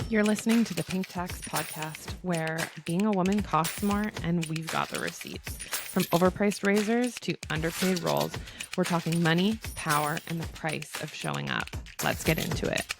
You're listening to the Pink Tax Podcast, where being a woman costs more and we've got the receipts. From overpriced razors to underpaid roles, we're talking money, power, and the price of showing up. Let's get into it.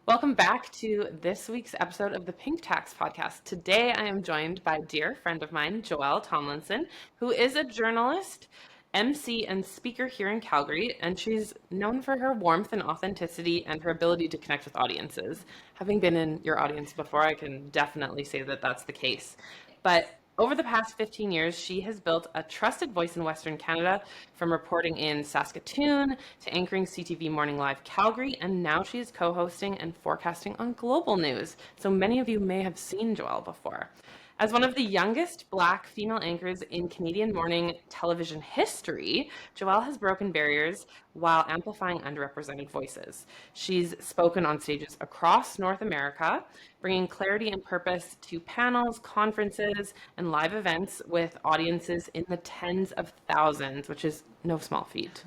Welcome back to this week's episode of the Pink Tax Podcast. Today I am joined by a dear friend of mine, Joelle Tomlinson, who is a journalist, MC, and speaker here in Calgary, and she's known for her warmth and authenticity and her ability to connect with audiences. Having been in your audience before, I can definitely say that that's the case. But over the past 15 years, she has built a trusted voice in Western Canada, from reporting in Saskatoon to anchoring CTV Morning Live Calgary, and now she is co-hosting and forecasting on Global News. So many of you may have seen Joelle before. As one of the youngest Black female anchors in Canadian morning television history, Joelle has broken barriers while amplifying underrepresented voices. She's spoken on stages across North America, bringing clarity and purpose to panels, conferences, and live events with audiences in the tens of thousands, which is no small feat.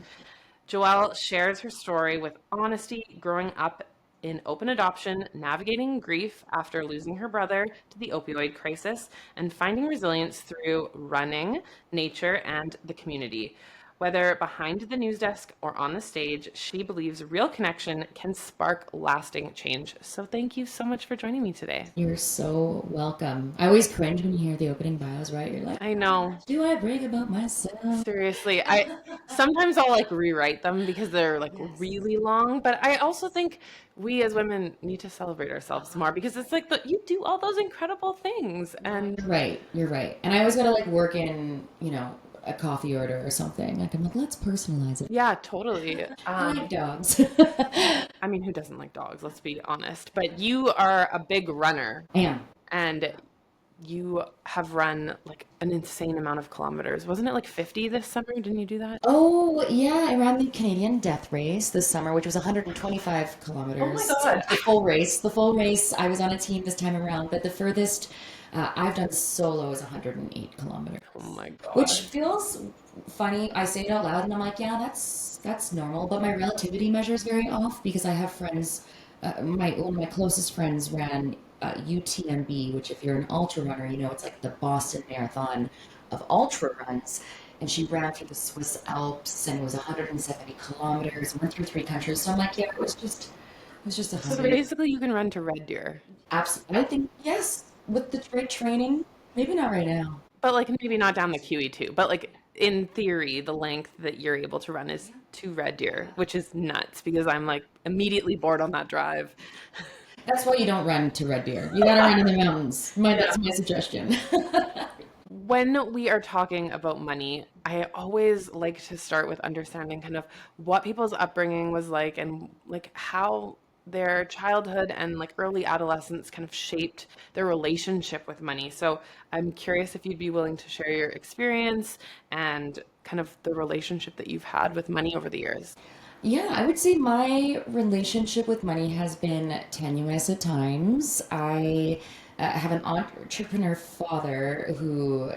Joelle shares her story with honesty, growing up in open adoption, navigating grief after losing her brother to the opioid crisis, and finding resilience through running, nature, and the community. Whether behind the news desk or on the stage, she believes real connection can spark lasting change. So thank you so much for joining me today. You're so welcome. I always cringe when you hear the opening bios, right? You're like, I know. Do I brag about myself? Seriously, sometimes I'll like rewrite them because they're like really long, but I also think we as women need to celebrate ourselves more, because it's like, but you do all those incredible things. And You're right. And I always gotta like work in, a coffee order or something. Like I'm like, let's personalize it. yeah, totally. I like dogs. I mean, who doesn't like dogs? Let's be honest. But you are a big runner, Am. and you have run like an insane amount of kilometers. Wasn't it like 50 this summer? Didn't you do that? Oh, yeah, I ran the Canadian Death Race this summer, which was 125 kilometers. Oh my God. The full race. The full race, I was on a team this time around, but the furthest I've done solo is 108 kilometers. Oh my God. Which feels funny. I say it out loud and I'm like, yeah, that's normal. But my relativity measure is very off because I have friends, one of my closest friends ran UTMB, which if you're an ultra runner, it's like the Boston Marathon of ultra runs. And she ran through the Swiss Alps and it was 170 kilometers, went through 3 countries. So I'm like, yeah, it was just 100. So basically you can run to Red Deer. Absolutely. I think, yes, with the right training, maybe not right now. But like maybe not down the QE2. But like in theory, the length that you're able to run is to Red Deer, which is nuts because I'm like immediately bored on that drive. That's why you don't run to Red Deer. You gotta run in the mountains. That's my suggestion. When we are talking about money, I always like to start with understanding kind of what people's upbringing was like, and like how their childhood and like early adolescence kind of shaped their relationship with money. So I'm curious if you'd be willing to share your experience and kind of the relationship that you've had with money over the years. Yeah, I would say my relationship with money has been tenuous at times. I have an entrepreneur father who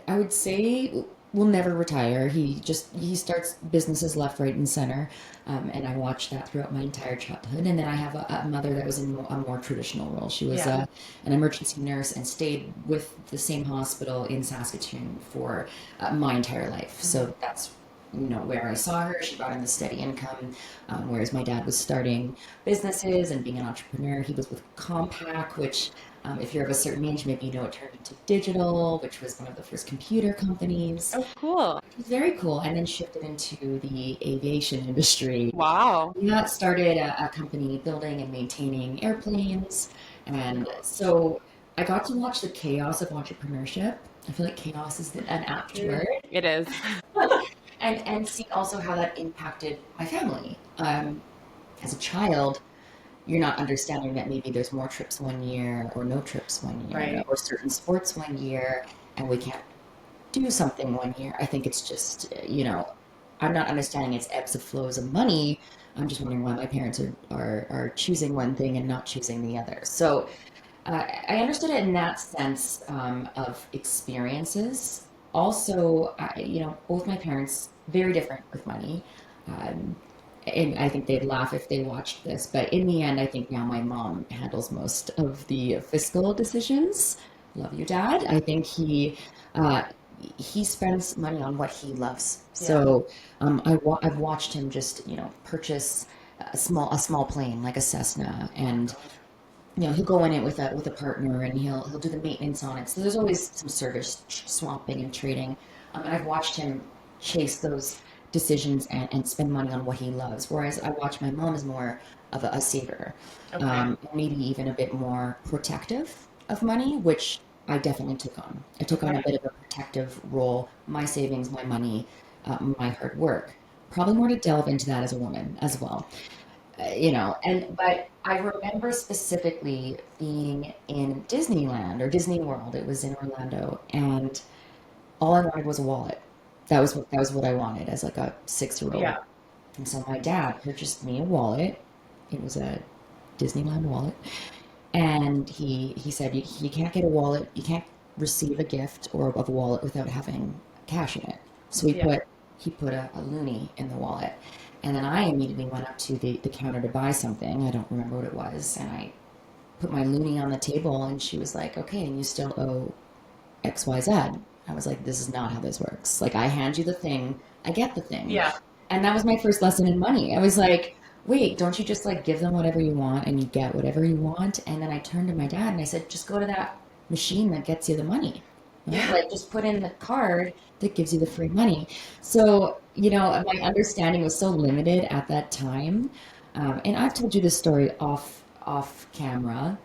I would say will never retire. He starts businesses left, right, and center, and I watched that throughout my entire childhood. And then I have a mother that was in a more traditional role. She was Yeah. an emergency nurse and stayed with the same hospital in Saskatoon for my entire life. So that's where I saw her. She brought in the steady income, whereas my dad was starting businesses and being an entrepreneur. He was with Compaq, which, if you're of a certain age, maybe it turned into digital, which was one of the first computer companies. Oh, cool. It was very cool, and then shifted into the aviation industry. Wow. That started a company building and maintaining airplanes, and so I got to watch the chaos of entrepreneurship. I feel like chaos is an apt word. It is. And see also how that impacted my family. As a child, you're not understanding that maybe there's more trips one year or no trips one year, Right. or certain sports one year, and we can't do something one year. I think it's just, I'm not understanding its ebbs and flows of money. I'm just wondering why my parents are choosing one thing and not choosing the other. So I understood it in that sense of experiences. Also, both my parents very different with money. And I think they'd laugh if they watched this. But in the end, I think now my mom handles most of the fiscal decisions. Love you, Dad. I think uh, he spends money on what he loves. So I've watched him just purchase a small plane like a Cessna, and he'll go in it with a partner, and he'll do the maintenance on it. So there's always some service swapping and trading. And I've watched him chase those decisions and spend money on what he loves. Whereas I watch my mom is more of a saver, maybe even a bit more protective of money, which I definitely took on. I took on a bit of a protective role. My savings, my money, my hard work. Probably more to delve into that as a woman as well. But I remember specifically being in Disneyland or Disney World. It was in Orlando, and all I wanted was a wallet. That was what I wanted as like a 6-year-old. Yeah. And so my dad purchased me a wallet. It was a Disneyland wallet, and he said you can't get a wallet, you can't receive a gift or of a wallet without having cash in it. So he put a loonie in the wallet. And then I immediately went up to the counter to buy something. I don't remember what it was. And I put my loonie on the table, and she was like, okay, and you still owe XYZ. I was like, this is not how this works. Like, I hand you the thing, I get the thing. Yeah. And that was my first lesson in money. I was like, wait, don't you just like give them whatever you want and you get whatever you want? And then I turned to my dad and I said, just go to that machine that gets you the money. Yeah. Like, just put in the card that gives you the free money. So, my understanding was so limited at that time. And I've told you this story off camera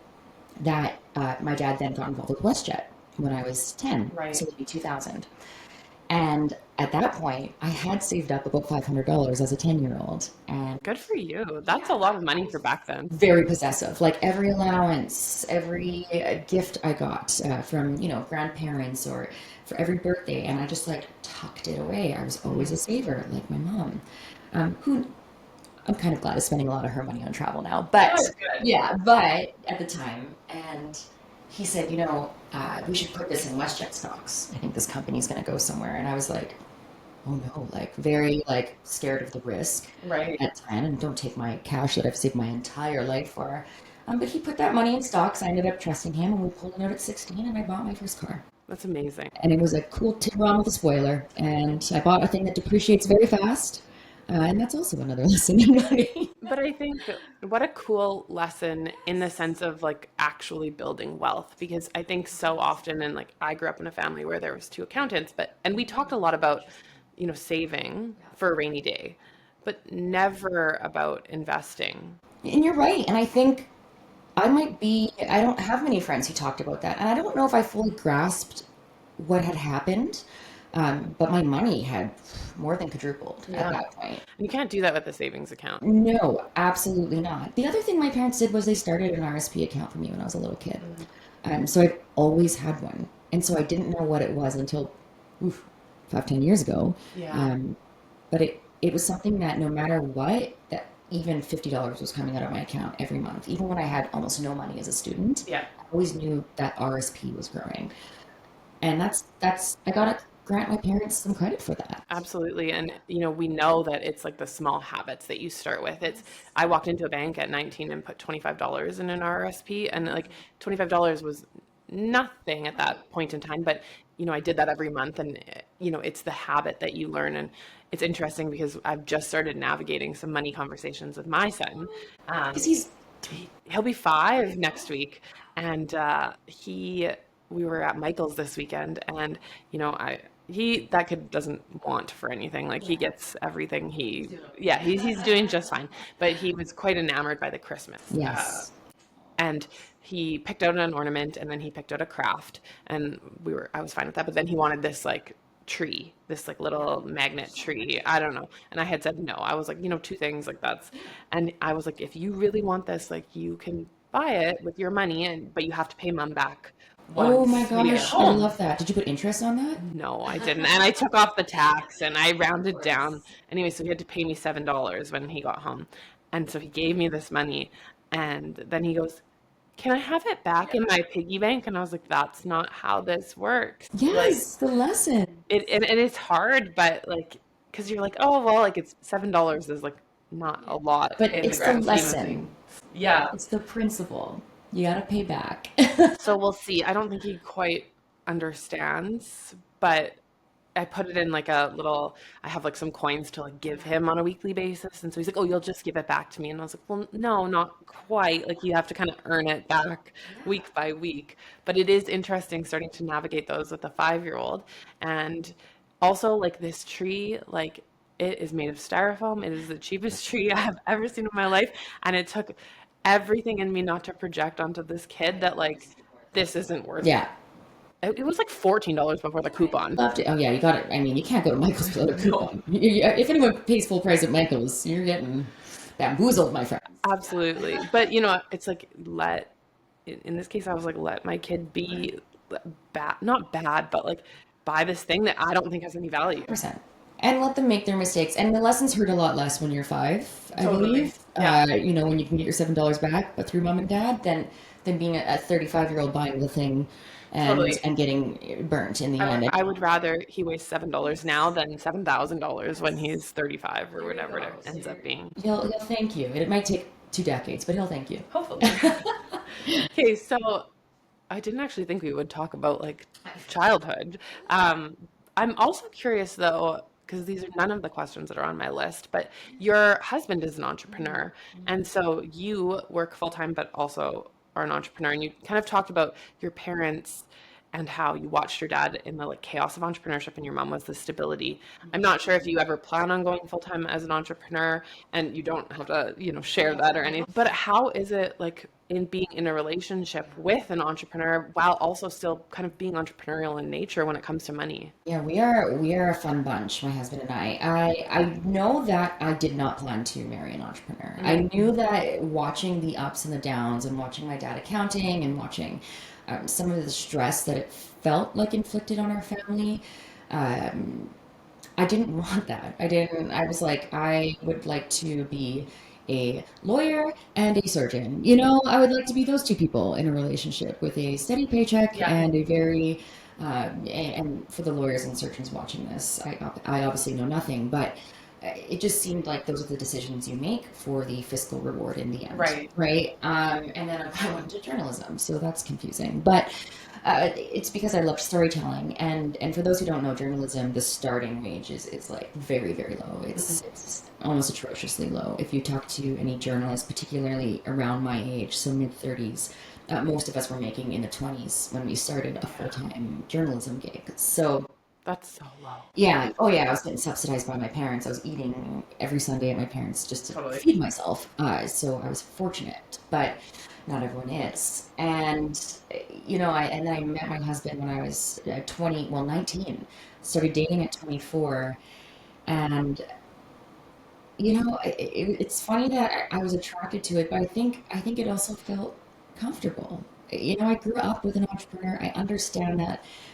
that my dad then got involved with WestJet when I was 10. Right. So it would be 2000. And at that point, I had saved up about $500 as a 10-year-old. And Good for you. That's a lot of money for back then. very possessive. Like every allowance, every gift I got from, grandparents or for every birthday. And I just like tucked it away. I was always a saver, like my mom, who I'm kind of glad is spending a lot of her money on travel now. But but at the time, and he said, we should put this in WestJet stocks. I think this company's going to go somewhere. And I was like, oh no, like very like scared of the risk at 10, and don't take my cash that I've saved my entire life for. But he put that money in stocks. I ended up trusting him, and we pulled it out at 16, and I bought my first car. That's amazing. And it was a cool Tiguan with a spoiler. And I bought a thing that depreciates very fast. And that's also another lesson in money. But I think what a cool lesson in the sense of like actually building wealth, because I think so often, and like I grew up in a family where there was 2 accountants, and we talked a lot about, saving for a rainy day, but never about investing. And you're right. And I think I don't have many friends who talked about that. And I don't know if I fully grasped what had happened. But my money had more than quadrupled at that point. And you can't do that with a savings account. No, absolutely not. The other thing my parents did was they started an RSP account for me when I was a little kid. So I've always had one. And so I didn't know what it was until 5-10 years ago. But it was something that no matter what, that even $50 was coming out of my account every month. Even when I had almost no money as a student, I always knew that RSP was growing. And that's I gotta grant my parents some credit for that. Absolutely. And, we know that it's like the small habits that you start with. I walked into a bank at 19 and put $25 in an RSP, and like $25 was nothing at that point in time. But, I did that every month, and, it's the habit that you learn. And it's interesting because I've just started navigating some money conversations with my son. Because He'll be 5 next week. And we were at Michael's this weekend, and, that kid doesn't want for anything. Like he gets everything. He's doing just fine. But he was quite enamored by the Christmas. yes. And he picked out an ornament, and then he picked out a craft, and I was fine with that. But then he wanted this like tree, this like little magnet tree. I don't know. And I had said no. I was like, 2 things like and I was like, if you really want this, like you can buy it with your money, but you have to pay mom back Oh once my we get gosh, I home. love that. Did you put interest on that? No, I didn't. And I took off the tax and I rounded down. Anyway, so he had to pay me $7 when he got home. And so he gave me this money. And then he goes, can I have it back in my piggy bank? And I was like, that's not how this works. Like, Yes, the lesson. and it's hard, but like, because you're like, oh, well, like it's $7 is like not a lot But in the it's the grand scheme of lesson. things. Yeah. It's the principle. You gotta pay back. So we'll see. I don't think he quite understands, but I put it in like a little, I have like some coins to like give him on a weekly basis. And so he's like, oh, you'll just give it back to me. And I was like, well, no, not quite. Like you have to kind of earn it back week by week. But it is interesting starting to navigate those with a 5-year-old. And also like this tree, like it is made of styrofoam. It is the cheapest tree I have ever seen in my life. And it took everything in me not to project onto this kid that like this isn't worth Yeah. it was like $14 before the coupon. Loved it. Oh yeah, you got it. I mean, you can't go to Michael's without a No. coupon. If anyone pays full price at Michael's, you're getting bamboozled, my friends. Absolutely. But it's like in this case I was like let my kid be bad, not bad, but like buy this thing that I don't think has any value. 100%. And let them make their mistakes. And the lessons hurt a lot less when you're 5, I Totally. believe. Yeah. When you can get your $7 back, but through mom and dad, than being a 35-year-old buying the thing Totally. and getting burnt in the end. I would rather he wastes $7 now than $7,000 when he's 35 or whatever it ends up being. He'll thank you. It might take 2 decades, but he'll thank you. Hopefully. Okay, so I didn't actually think we would talk about like childhood. I'm also curious though, because these are none of the questions that are on my list, but your husband is an entrepreneur. And so you work full time, but also are an entrepreneur. And you kind of talked about your parents and how you watched your dad in the like chaos of entrepreneurship and your mom was the stability. I'm not sure if you ever plan on going full time as an entrepreneur, and you don't have to, share that or anything. But how is it like in being in a relationship with an entrepreneur while also still kind of being entrepreneurial in nature when it comes to money? Yeah, we are a fun bunch, my husband and I. I know that I did not plan to marry an entrepreneur. I knew that watching the ups and the downs and watching my dad accounting and watching some of the stress that it felt like inflicted on our family, um, I didn't want that. I was like, I would like to be a lawyer and a surgeon. I would like to be those two people in a relationship with a steady paycheck Yeah. and a very, and for the lawyers and surgeons watching this, I obviously know nothing, but it just seemed like those are the decisions you make for the fiscal reward in the end. Right. Right. And then I went into journalism, so that's confusing. But it's because I loved storytelling, and for those who don't know, journalism, the starting wage is like very, very low. It's almost atrociously low. If you talk to any journalist, particularly around my age, so mid-30s, most of us were making in the 20s when we started a full-time journalism gig. So That's so low. yeah, oh yeah, I was getting subsidized by my parents. I was eating every Sunday at my parents just to Totally. feed myself. So I was fortunate, but not everyone is. And and then I met my husband when I was 19. Started dating at 24, and it's funny that I was attracted to it, but I think it also felt comfortable. I grew up with an entrepreneur. I understand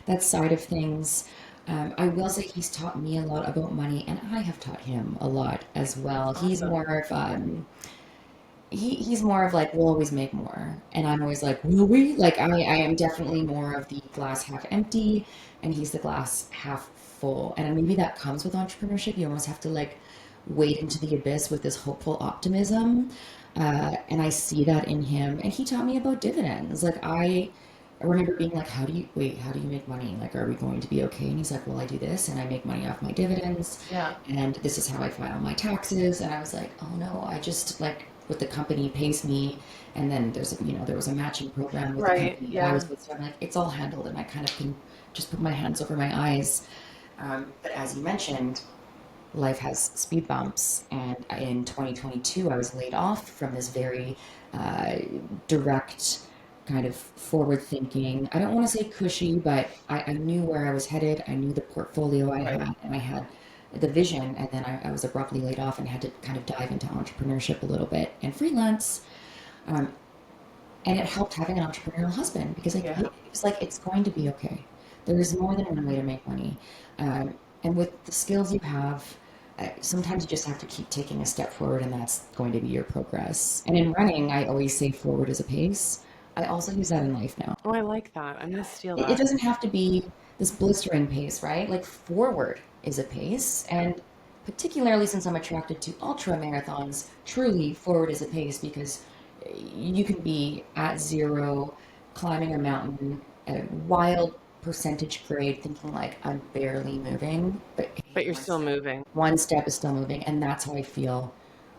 that side of things. I will say he's taught me a lot about money, and I have taught him a lot as well. He's Awesome. more of he's more of like, we'll always make more, and I'm always like, will we? Like I am definitely more of the glass half empty, and he's the glass half full. And maybe that comes with entrepreneurship. You almost have to like wade into the abyss with this hopeful optimism, and I see that in him. And he taught me about dividends. Like I remember being like, how do you make money? Like, are we going to be okay? And he's like, well, I do this and I make money off my dividends. Yeah. And this is how I file my taxes. And I was like, oh no, I just like what the company pays me. And then there was a matching program with the Right. company that I Yeah. was with. So I'm like, it's all handled and I kind of can just put my hands over my eyes. But as you mentioned, life has speed bumps. And in 2022, I was laid off from this very uh, direct, kind of forward thinking. I don't want to say cushy, but I knew where I was headed. I knew the portfolio I Right. had, and I had the vision. And then I was abruptly laid off and had to kind of dive into entrepreneurship a little bit and freelance. Um, and it helped having an entrepreneurial husband because Yeah. it was like, it's going to be okay. There is more than one way to make money. And with the skills you have, sometimes you just have to keep taking a step forward, and that's going to be your progress. And in running, I always say forward is a pace. I also use that in life now. Oh, I like that. I'm gonna steal It that. doesn't have to be this blistering pace, right? Like forward is a pace, and particularly since I'm attracted to ultra marathons, truly forward is a pace because you can be at zero, climbing a mountain at a wild percentage grade, thinking like I'm barely moving, but hey, But you're still moving. one step is still moving, and that's how I feel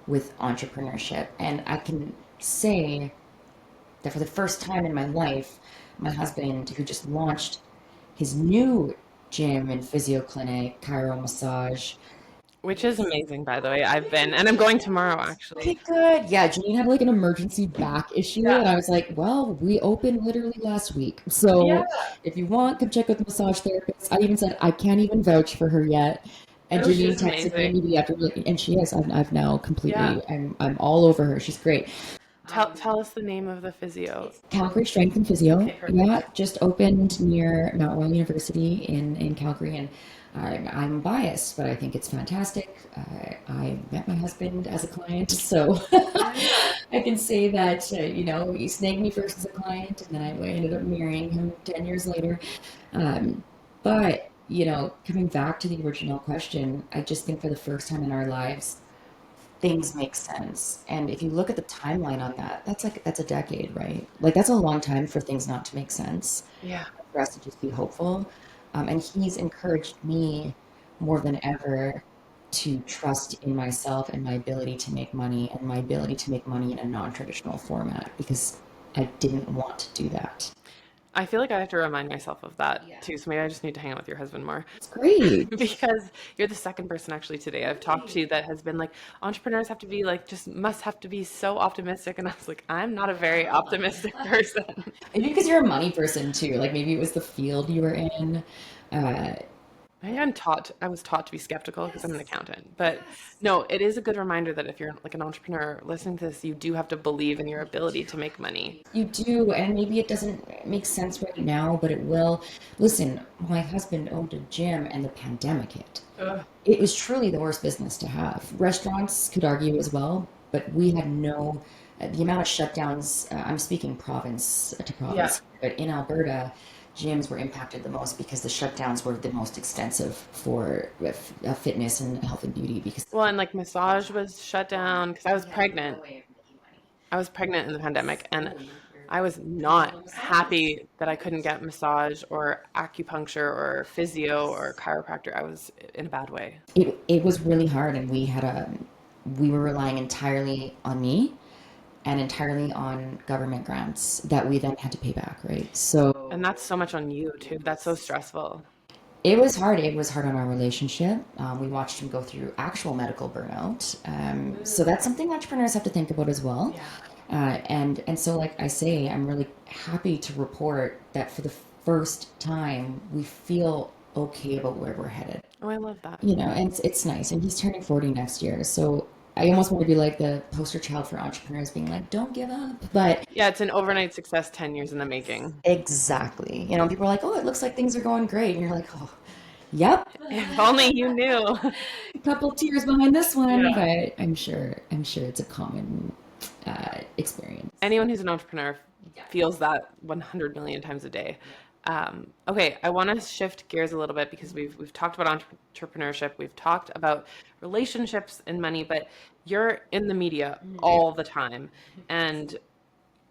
with entrepreneurship. And I can say that for the first time in my life, my husband, who just launched his new gym and physio clinic, Chiro massage. Which is amazing, by the way. I've been, and I'm going tomorrow Okay, actually. good. Yeah, Janine had like an emergency back issue, Yeah. and I was like, well, we opened literally last week. Yeah. So if you want, come check out the massage therapist. I even said I can't even vouch for her yet. And Oh, Janine she's texted me amazing. immediately after, and she is. I've now Yeah. completely, I'm all over her. She's great. Tell us the name of the physio. Calgary Strength and Physio. Okay, perfect. Yeah, just opened near Mount Royal University in Calgary, and I'm biased, but I think it's fantastic. I met my husband as a client, so I can say that he snagged me first as a client, and then I ended up marrying him 10 years later. But coming back to the original question, I just think for the first time in our lives, things make sense. And if you look at the timeline on that, that's a decade, right? Like that's a long time for things not to make sense, Yeah. for us to just be hopeful. And he's encouraged me more than ever to trust in myself and my ability to make money and my ability to make money in a non-traditional format because I didn't want to do that. I feel like I have to remind myself of that too. So maybe I just need to hang out with your husband more. It's great. Because you're the second person actually today I've talked to that has been like, entrepreneurs have to be like, just must have to be so optimistic. And I was like, I'm not a very optimistic person. Maybe because you're a money person too. Like maybe it was the field you were in. Uh, Maybe I was taught to be skeptical because I'm an accountant. But no, it is a good reminder that if you're like an entrepreneur listening to this, you do have to believe in your ability to make money. You do, and maybe it doesn't make sense right now, but it will. Listen, my husband owned a gym and the pandemic hit. Ugh. It was truly the worst business to have. Restaurants could argue as well, but we had the amount of shutdowns, I'm speaking province to Yeah. province, but in Alberta, gyms were impacted the most because the shutdowns were the most extensive for fitness and health and beauty because Well, and like massage was shut down because I was pregnant. I was pregnant in the pandemic and I was not happy that I couldn't get massage or acupuncture or physio or chiropractor. I was in a bad way. it was really hard, and we were relying entirely on me and entirely on government grants that we then had to pay back, right? So And that's so much on you too. That's so stressful. it was hard. It was hard on our relationship. We watched him go through actual medical burnout. So that's something entrepreneurs have to think about as well. Yeah. And so, like I say, I'm really happy to report that for the first time, we feel okay about where we're headed. Oh, I love that. And it's nice. And he's turning 40 next year. So I almost want to be like the poster child for entrepreneurs being like, don't give up. But Yeah, it's an overnight success, 10 years in the making. exactly. People are like, oh, it looks like things are going great. And you're like, oh, yep. If only you knew. A couple tears behind this one, Yeah. but I'm sure it's a common experience. Anyone who's an entrepreneur feels that 100 million times a day. Okay, I want to shift gears a little bit because we've talked about entrepreneurship, we've talked about relationships and money, but you're in the media all the time. And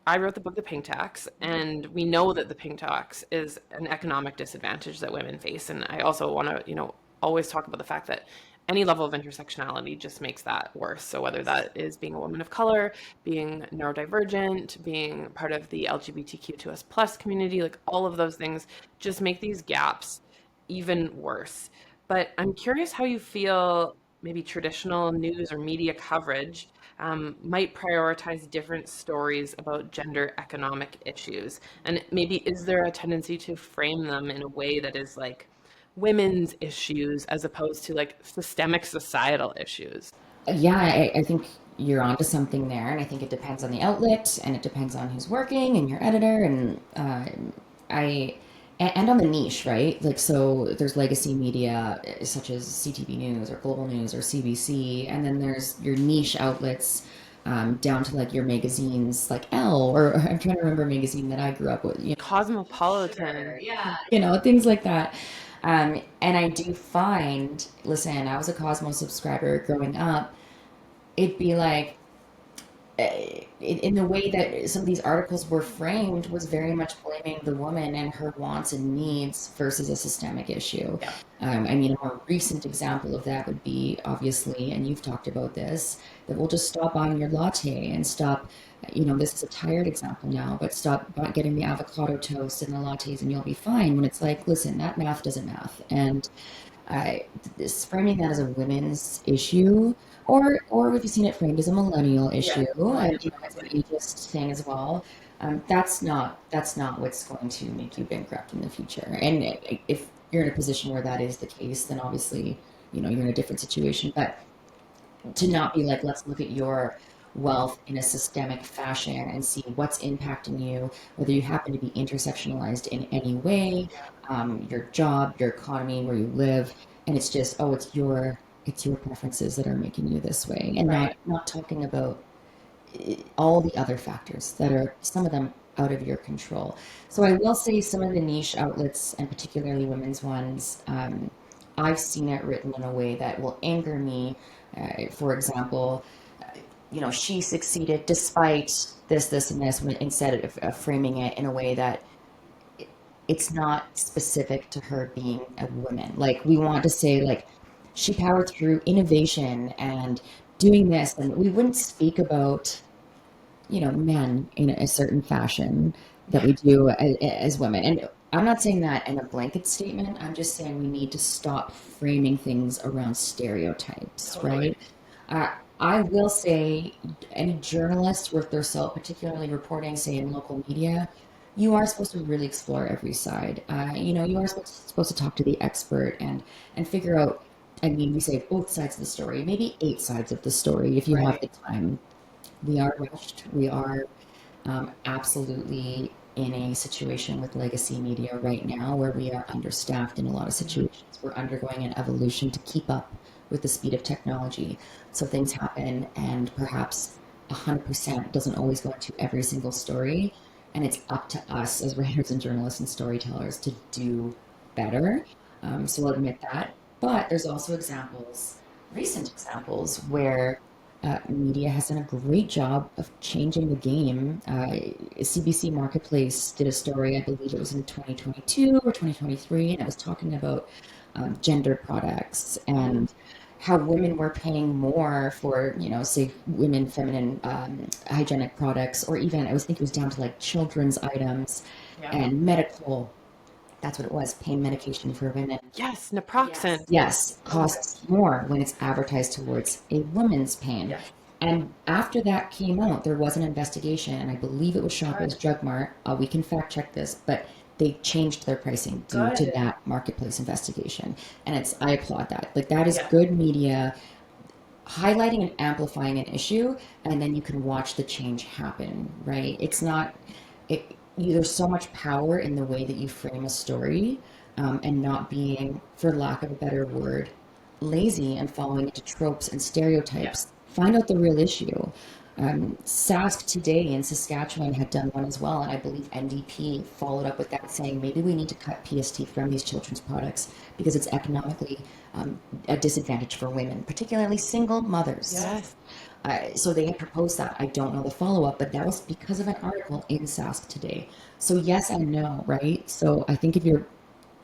I wrote the book The Pink Tax, and we know that the pink tax is an economic disadvantage that women face. And I also want to, always talk about the fact that any level of intersectionality just makes that worse. So whether that is being a woman of color, being neurodivergent, being part of the LGBTQ2S plus community, like all of those things just make these gaps even worse. But I'm curious how you feel maybe traditional news or media coverage might prioritize different stories about gender economic issues. And maybe is there a tendency to frame them in a way that is like women's issues as opposed to like systemic societal issues? Yeah, I think you're onto something there, and I think it depends on the outlet, and it depends on who's working, and your editor, and I and on the niche, right? Like, so there's legacy media such as CTV News or Global News or CBC, and then there's your niche outlets down to like your magazines, like Elle, or I'm trying to remember a magazine that I grew up with, Cosmopolitan. things like that. And I do find, listen, I was a Cosmo subscriber growing up. It'd be like, in the way that some of these articles were framed was very much blaming the woman and her wants and needs versus a systemic issue. Yeah. I mean, a more recent example of that would be obviously, and you've talked about this, that we'll just stop buying your latte and stop. This is a tired example now, but stop getting the avocado toast and the lattes and you'll be fine. When it's like, listen, that math doesn't math. And I, this framing that as a women's issue, or if you've seen it framed as a millennial issue, Millennial. it's an ageist thing as well. That's not what's going to make you bankrupt in the future. And if you're in a position where that is the case, then obviously you're in a different situation. But to not be like, let's look at your wealth in a systemic fashion and see what's impacting you, whether you happen to be intersectionalized in any way, your job, your economy, where you live, and it's just, oh, it's your preferences that are making you this way, and Right. not talking about all the other factors that are some of them out of your control. So I will say some of the niche outlets, and particularly women's ones, I've seen it written in a way that will anger me. For example, she succeeded despite this, and this, instead of framing it in a way that it's not specific to her being a woman. Like, we want to say, like, she powered through innovation and doing this, and we wouldn't speak about men in a certain fashion that we do as women. And I'm not saying that in a blanket statement. I'm just saying we need to stop framing things around stereotypes, Totally. right? I will say any journalist worth their salt, particularly reporting, say, in local media, you are supposed to really explore every side. You are supposed to talk to the expert and figure out. I mean, we say both sides of the story, maybe 8 sides of the story if you have Right. the time. We are rushed. We are absolutely in a situation with legacy media right now where we are understaffed in a lot of Mhm. situations. We're undergoing an evolution to keep up with the speed of technology. So things happen, and perhaps 100% doesn't always go into every single story. And it's up to us as writers and journalists and storytellers to do better. So I'll admit that. But there's also recent examples, where media has done a great job of changing the game. CBC Marketplace did a story, I believe it was in 2022 or 2023, and it was talking about gender products Mhm. and how women were paying more for, say, women feminine hygienic products, or even I think it was down to like children's items Yeah. and medical. That's what it was, pain medication for women. Yes, naproxen. Yes, Oh my costs more when it's advertised towards a woman's pain. yes. And after that came out, there was an investigation, and I believe it was Shoppers Good. Drug Mart. We can fact check this, but they changed their pricing due to Good. that marketplace investigation. And I applaud that. Like, that is Yeah. good media highlighting and amplifying an issue, and then you can watch the change happen, right? It's not, there's so much power in the way that you frame a story, and not being, for lack of a better word, lazy and falling into tropes and Yeah. stereotypes. Find out the real issue. Sask today in Saskatchewan had done one as well, and I believe NDP followed up with that, saying maybe we need to cut PST from these children's products because it's economically a disadvantage for women, particularly single mothers. Yes. So they had proposed that. I don't know the follow up, but that was because of an article in Sask today. So yes and no, right? So I think if you're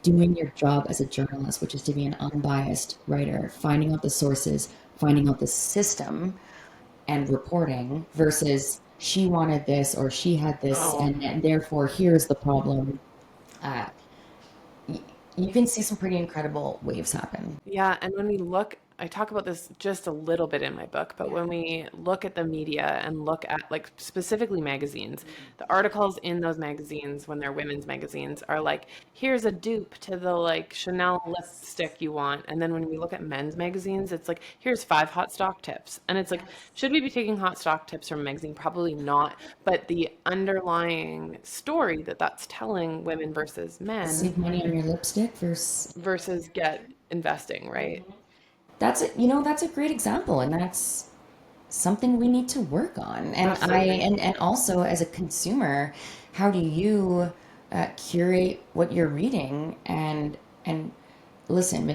doing your job as a journalist, which is to be an unbiased writer, finding out the sources, finding out the system, and reporting versus she wanted this or she had this, Oh. and therefore here's the problem. Uh, you can see some pretty incredible waves happen. Yeah, and when we look, I talk about this just a little bit in my book, but when we look at the media and look at like specifically magazines, the articles in those magazines when they're women's magazines are like, here's a dupe to the like Chanel lipstick you want. And then when we look at men's magazines, it's like, here's 5 hot stock tips. And it's like, should we be taking hot stock tips from a magazine? Probably not. But the underlying story that that's telling women versus men Save money on your lipstick versus versus get investing, right? that's a great example, and that's something we need to work on. And Absolutely. also as a consumer, how do you curate what you're reading and listen,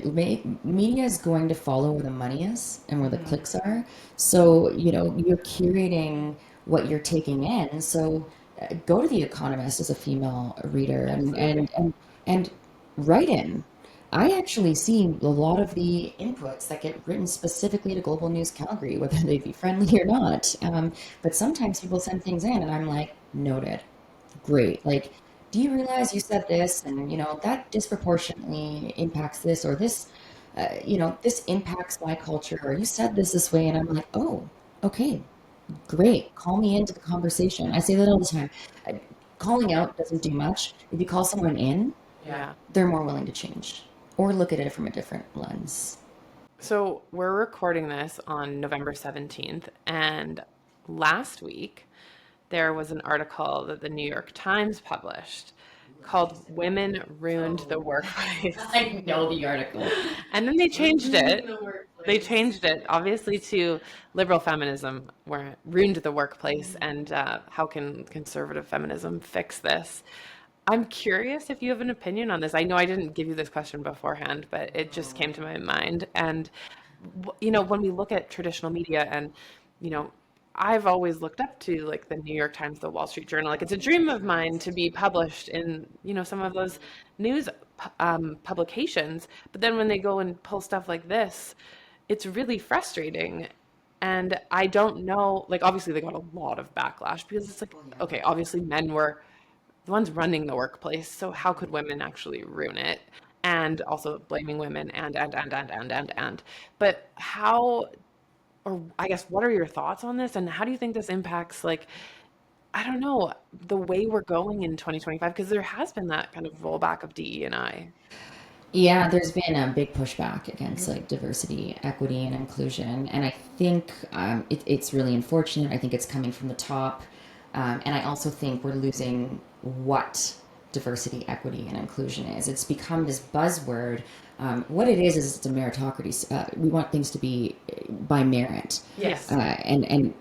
media is going to follow where the money is and where the clicks are. So, you're curating what you're taking in. So, go to The Economist as a female reader and write in. I actually see a lot of the inputs that get written specifically to Global News Calgary, whether they be friendly or not. But sometimes people send things in, and I'm like, noted, great. Like, do you realize you said this, and that disproportionately impacts this, or this, this impacts my culture, or you said this way, and I'm like, oh, okay, great. Call me into the conversation. I say that all the time. Uh, Calling out doesn't do much. If you call someone in, Yeah. they're more willing to change or look at it from a different lens. So we're recording this on November 17th, and last week there was an article that the New York Times published called Women Ruined the Workplace. I know the article. And then they changed it. The They workplace. changed it, obviously, to liberal feminism, where it ruined the workplace, and how can conservative feminism fix this? I'm curious if you have an opinion on this. I know I didn't give you this question beforehand, but it just came to my mind. And when we look at traditional media, and you know, I've always looked up to like the New York Times, the Wall Street Journal. Like it's a dream of mine to be published in, some of those news publications. But then when they go and pull stuff like this, it's really frustrating. And I don't know, like obviously they got a lot of backlash because it's like, okay, obviously men were the ones running the workplace. So how could women actually ruin it? And also blaming women and. But how, or I guess, what are your thoughts on this? And how do you think this impacts, like, I don't know, the way we're going in 2025? Because there has been that kind of rollback of DE and I. Yeah, there's been a big pushback against like diversity, equity, and inclusion, and I think it's really unfortunate. I think it's coming from the top, and I also think we're losing what diversity, equity, and inclusion is. It's become this buzzword. What it is it's a meritocracy. We want things to be by merit, Yes. and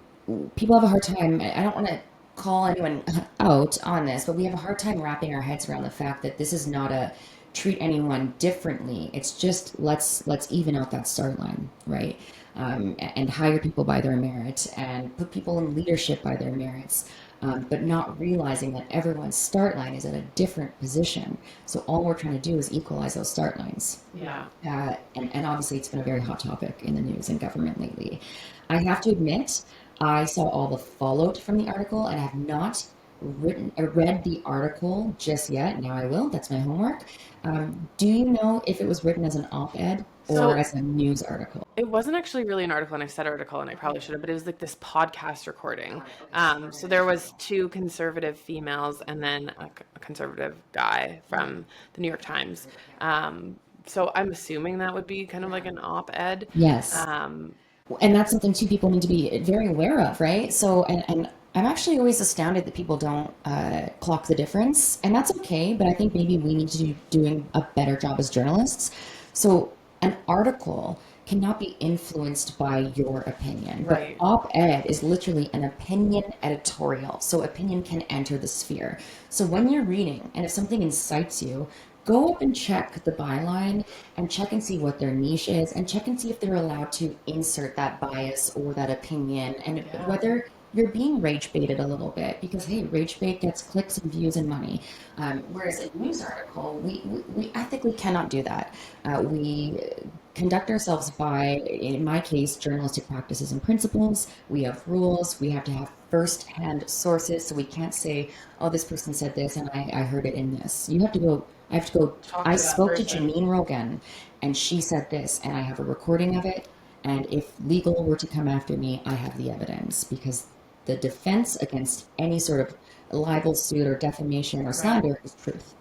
people have a hard time. I don't want to call anyone out on this, but we have a hard time wrapping our heads around the fact that this is not a treat anyone differently. It's just let's even out that start line, right? And hire people by their merit and put people in leadership by their merits, but not realizing that everyone's start line is at a different position. So all we're trying to do is equalize those start lines. Yeah. And obviously it's been a very hot topic in the news and government lately. I have to admit, I saw all the fallout from the article and I have not read the article just yet. Now I will. That's my homework. Do you know if it was written as an op-ed or So as a news article? it wasn't actually really an article, and I said article, and I probably should have, but it was like this podcast recording. So there was two conservative females and then a conservative guy from the New York Times. So I'm assuming that would be kind of like an op-ed. Yes. Um, And that's something two people need to be very aware of, right? So, and I'm actually always astounded that people don't clock the difference, and that's okay. But I think maybe we need to be doing a better job as journalists. So, an article cannot be influenced by your opinion, but Right. op-ed is literally an opinion editorial. So, opinion can enter the sphere. So, when you're reading, and if something incites you, go up and check the byline and check and see what their niche is and check and see if they're allowed to insert that bias or that opinion and Yeah. whether you're being rage baited a little bit because hey, rage bait gets clicks and views and money. Whereas a news article, we ethically cannot do that. We conduct ourselves by, in my case, journalistic practices and principles. We have rules. We have to have first-hand sources, so we can't say, "Oh, this person said this, and I heard it in this." You have to go. I have to go. Talk I to that spoke to person. Janine Rogan, and she said this, and I have a recording of it. And if legal were to come after me, I have the evidence because the defense against any sort of libel suit or defamation or Right. slander is truth.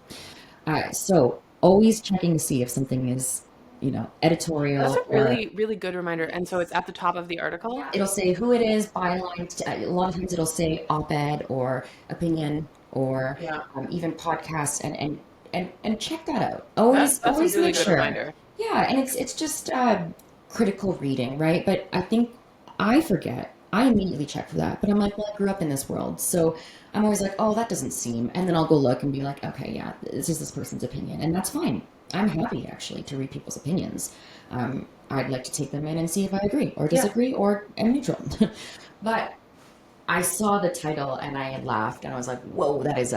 So always checking to see if something is, That's editorial a or really, really good reminder. And so it's at the top of the article. it'll say who it is, byline. A lot of times it'll say op-ed or opinion or Yeah. even podcast and check that out. That's Always a really make good sure. reminder. Yeah, and it's just critical reading, right? But I think I forget I immediately check for that. But I'm like, well, I grew up in this world. So I'm always like, oh, that doesn't seem. And then I'll go look and be like, okay, yeah, this is this person's opinion. And that's fine. I'm happy actually to read people's opinions. I'd like to take them in and see if I agree or Yeah. disagree or am neutral. But I saw the title and I laughed and I was like, "Whoa, that's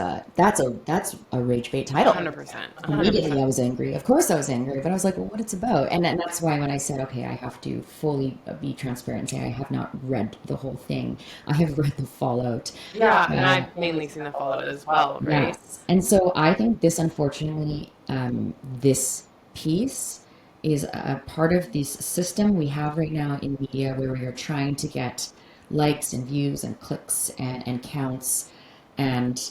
a rage bait title." 100%. Immediately, 100%. I was angry. Of course, I was angry, but I was like, "Well, what it's about?" And that's why when I said, "Okay, I have to fully be transparent and say I have not read the whole thing. I have read the fallout." Yeah, and I've mainly seen the fallout as well, right? Yes, and so I think this, unfortunately, this piece is a part of this system we have right now in media where we are trying to get likes and views and clicks and counts, and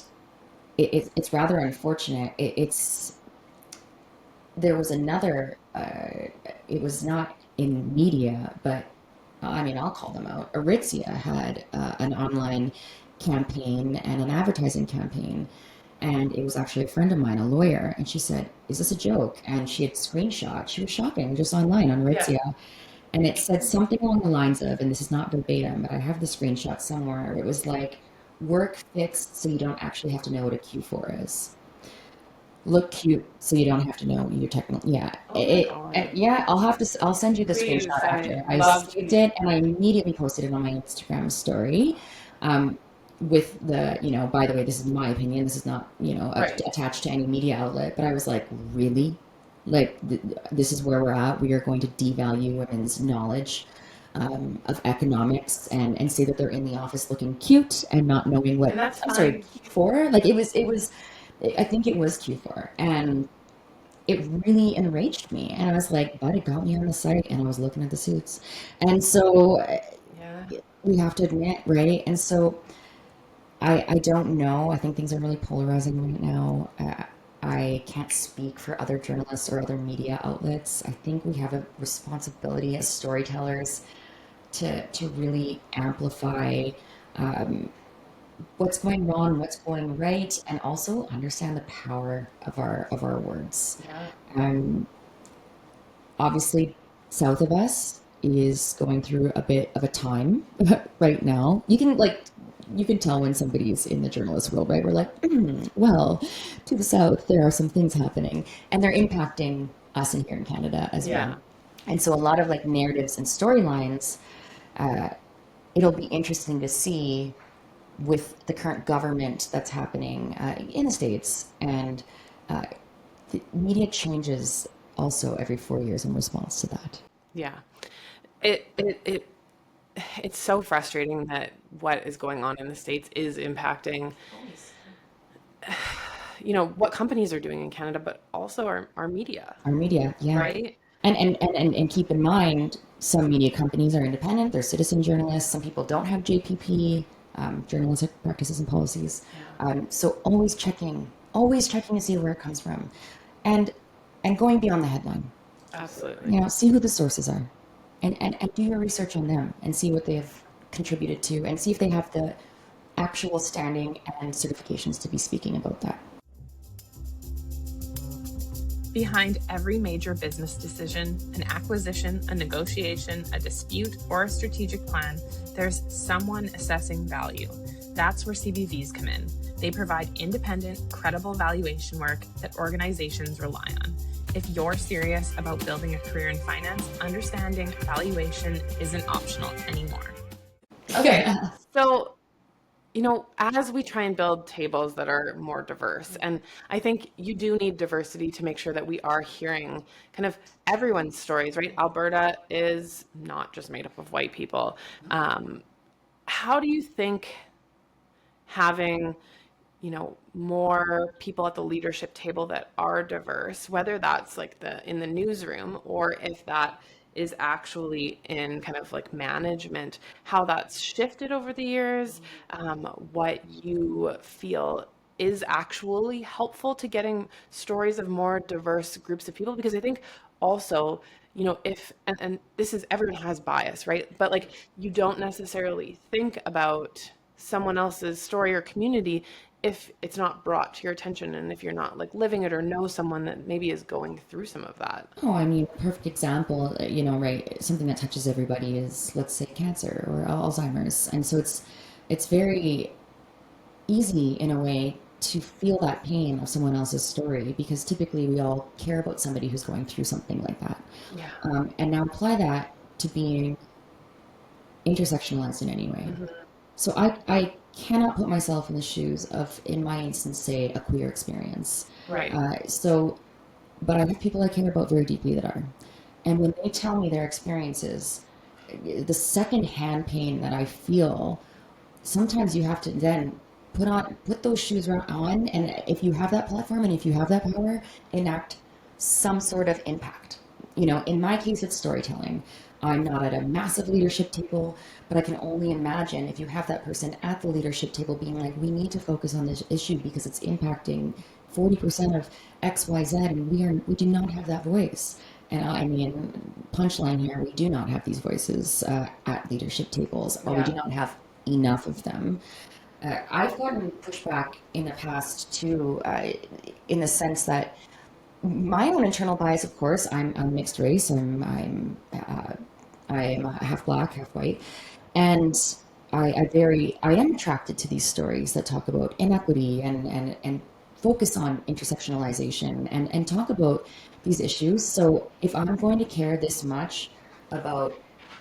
it's rather unfortunate. It's there was another. It was not in media, but I mean, I'll call them out. Aritzia had an online campaign and an advertising campaign, and it was actually a friend of mine, a lawyer, and she said, "Is this a joke?" And she had screenshot. She was shopping just online on Yeah. Aritzia, and it said something along the lines of, and this is not verbatim, but I have the screenshot somewhere. It was like, "Work fixed so you don't actually have to know what a Q4 is. Look cute so you don't have to know your technical." Yeah, Oh my God. yeah. I'll send you the Please, screenshot I after. I love saved to. it and I immediately posted it on my Instagram story. Um, with the, by the way, this is my opinion. This is not, Right. attached to any media outlet. But I was like, really, like this is where we're at. We are going to devalue women's knowledge. Of economics and say that they're in the office looking cute and not knowing what And that's I'm sorry, fine. Q4, like it was I think it was Q4, and it really enraged me. And I was like, but it got me on the site, and I was looking at the suits, and so Yeah. we have to admit, right? And so I don't know. I think things are really polarizing right now. I can't speak for other journalists or other media outlets. I think we have a responsibility as storytellers to really amplify. Um, what's going wrong, what's going right, and also understand the power of our words. Yeah. Um, Obviously, south of us is going through a bit of a time right now. You can tell when somebody's in the journalist world, right? We're like, well, to the south there are some things happening, and they're impacting us in here in Canada as well. Yeah. And so a lot of like narratives and storylines. Uh, it'll be interesting to see with the current government that's happening in the states, and uh, the media changes also every 4 years in response to that. Yeah. It it it it's so frustrating that what is going on in the States is impacting, what companies are doing in Canada, but also our media, Our media, yeah, right? and keep in mind, some media companies are independent; they're citizen journalists. Some people don't have JPP, journalistic practices and policies. Yeah, So always checking to see where it comes from, and and going beyond the headline. absolutely. See who the sources are, and do your research on them and see what they have contributed to, and see if they have the actual standing and certifications to be speaking about that. Behind every major business decision, an acquisition, a negotiation, a dispute, or a strategic plan, there's someone assessing value. That's where CBVs come in. They provide independent, credible valuation work that organizations rely on. If you're serious about building a career in finance, understanding valuation isn't optional anymore. Okay, so as we try and build tables that are more diverse, and I think you do need diversity to make sure that we are hearing kind of everyone's stories, right? Alberta is not just made up of white people. Um, how do you think having more people at the leadership table that are diverse, whether that's like in the newsroom or if that is actually in kind of like management, how that's shifted over the years, what you feel is actually helpful to getting stories of more diverse groups of people? Because I think also, if and this is everyone has bias, right? But like you don't necessarily think about someone else's story or community if it's not brought to your attention and if you're not like living it or know someone that maybe is going through some of that. Oh, I mean, perfect example, right? Something that touches everybody is, let's say, cancer or Alzheimer's. And so it's very easy in a way to feel that pain of someone else's story because typically we all care about somebody who's going through something like that. Yeah. And now apply that to being intersectionalized in any way. Mm-hmm. So I cannot put myself in the shoes of, in my instance, say, a queer experience. Right. But I have people I care about very deeply that are. And when they tell me their experiences, the secondhand pain that I feel, sometimes you have to then put those shoes on, and if you have that platform and if you have that power, enact some sort of impact. In my case, it's storytelling. I'm not at a massive leadership table, but I can only imagine if you have that person at the leadership table being like, we need to focus on this issue because it's impacting 40% of XYZ, and we do not have that voice. And I mean, punchline here, we do not have these voices at leadership tables, or we do not have enough of them. I've gotten pushback in the past too, in the sense that my own internal bias, of course, I'm mixed race. I'm half black, half white, and I am attracted to these stories that talk about inequity and focus on intersectionalization and talk about these issues. So if I'm going to care this much about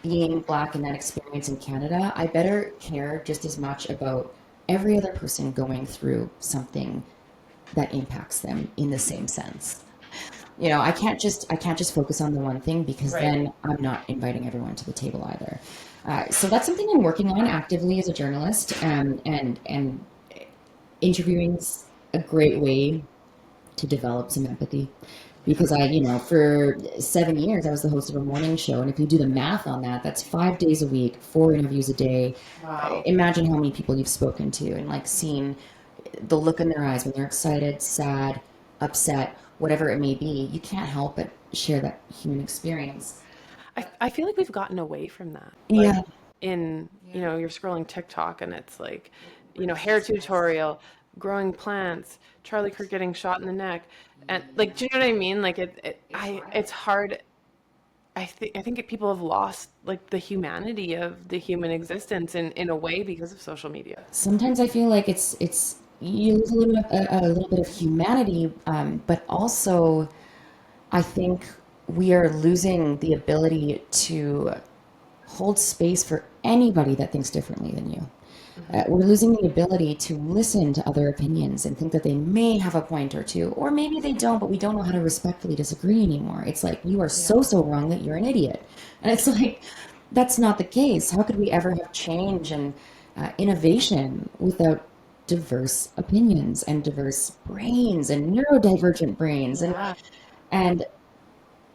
being black in that experience in Canada, I better care just as much about every other person going through something that impacts them in the same sense. I can't just focus on the one thing because then I'm not inviting everyone to the table either. So that's something I'm working on actively as a journalist, and interviewing's a great way to develop some empathy. Because for 7 years, I was the host of a morning show. And if you do the math on that, that's 5 days a week, 4 interviews a day. Wow. Imagine how many people you've spoken to and like seen the look in their eyes when they're excited, sad, upset, whatever it may be. You can't help but share that human experience. I feel like we've gotten away from that. Yeah. You're scrolling TikTok and it's like, hair tutorial, growing plants, Charlie Kirk getting shot in the neck. And like, do you know what I mean? Like it's hard. I think people have lost like the humanity of the human existence in a way because of social media. Sometimes I feel like it's you lose a little bit of humanity, but also I think we are losing the ability to hold space for anybody that thinks differently than you. We're losing the ability to listen to other opinions and think that they may have a point or two, or maybe they don't, but we don't know how to respectfully disagree anymore. It's like, you are so wrong that you're an idiot. And it's like, that's not the case. How could we ever have change and innovation without diverse opinions and diverse brains and neurodivergent brains? And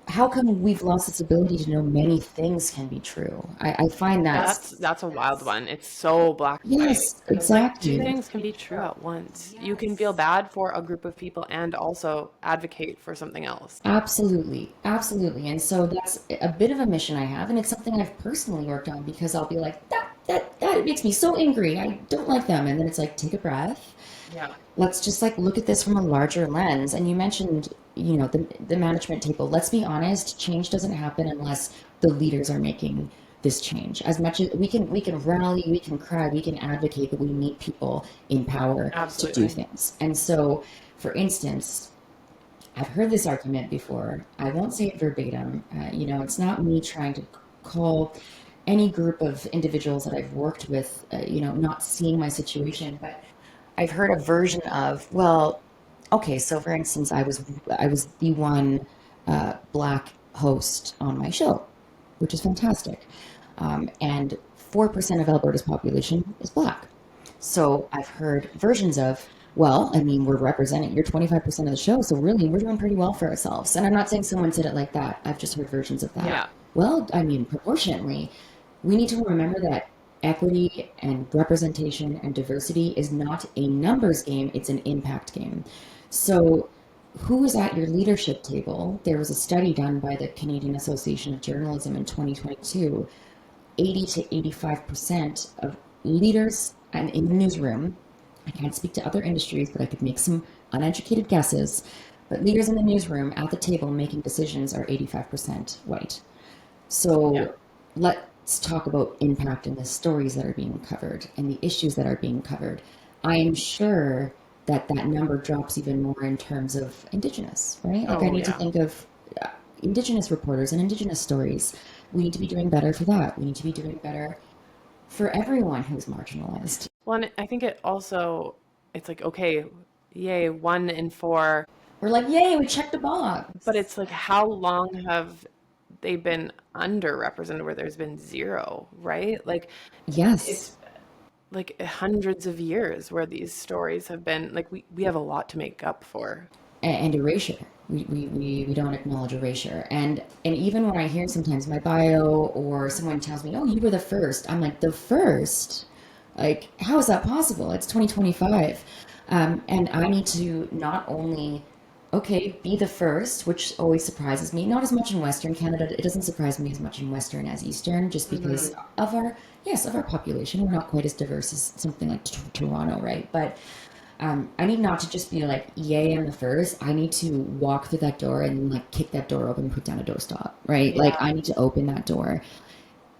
how come we've lost this ability to know many things can be true? I find that's a wild one. It's so black and white. Yes, exactly. Like, two things can be true at once. You can feel bad for a group of people and also advocate for something else. Absolutely. And so that's a bit of a mission I have, and it's something I've personally worked on because I'll be like, that makes me so angry. I don't like them. And then it's like, take a breath. Yeah. Let's just like look at this from a larger lens. And you mentioned, the management table. Let's be honest, change doesn't happen unless the leaders are making this change. As much as we can rally, we can cry, we can advocate, but we need people in power to do things. And so, for instance, I've heard this argument before. I won't say it verbatim. It's not me trying to call any group of individuals that I've worked with, not seeing my situation, but I've heard a version of, well, okay, so for instance, I was the one black host on my show, which is fantastic, and 4% of Alberta's population is black. So I've heard versions of, well, I mean, we're representing, you're 25% of the show, so really we're doing pretty well for ourselves. And I'm not saying someone said it like that. I've just heard versions of that. Yeah. Well, I mean, proportionately, we need to remember that equity and representation and diversity is not a numbers game, it's an impact game. So who is at your leadership table? There was a study done by the Canadian Association of Journalism in 2022. 80 to 85% of leaders and in the newsroom I can't speak to other industries, but I could make some uneducated guesses. But leaders in the newsroom at the table making decisions are 85% white. Yeah. So let's talk about impact and the stories that are being covered and the issues that are being covered. I am sure that that number drops even more in terms of Indigenous, right? Like I Oh, need to yeah. think of Indigenous reporters and Indigenous stories. We need to be doing better for that. We need to be doing better for everyone who's marginalized. Well, and I think it's like, okay, yay, 1 in 4. We're like, yay, we checked the But box. it's like, how long have they been underrepresented where there's been zero, right? Like, Yes. it's like hundreds of years where these stories have been like, we have a lot to make up for. And erasure. We don't acknowledge erasure. And even when I hear sometimes my bio or someone tells me, oh, you were the first, I'm like, the first? Like, how is that possible? It's 2025. And I need to not only, okay, be the first, which always surprises me, not as much in Western Canada. It doesn't surprise me as much in Western as Eastern, just because of our, yes, of our population. We're not quite as diverse as something like Toronto, right? But I need not to just be like, yay, I'm the first. I need to walk through that door and like kick that door open and put down a doorstop, right? Like Yeah. I need to open that door.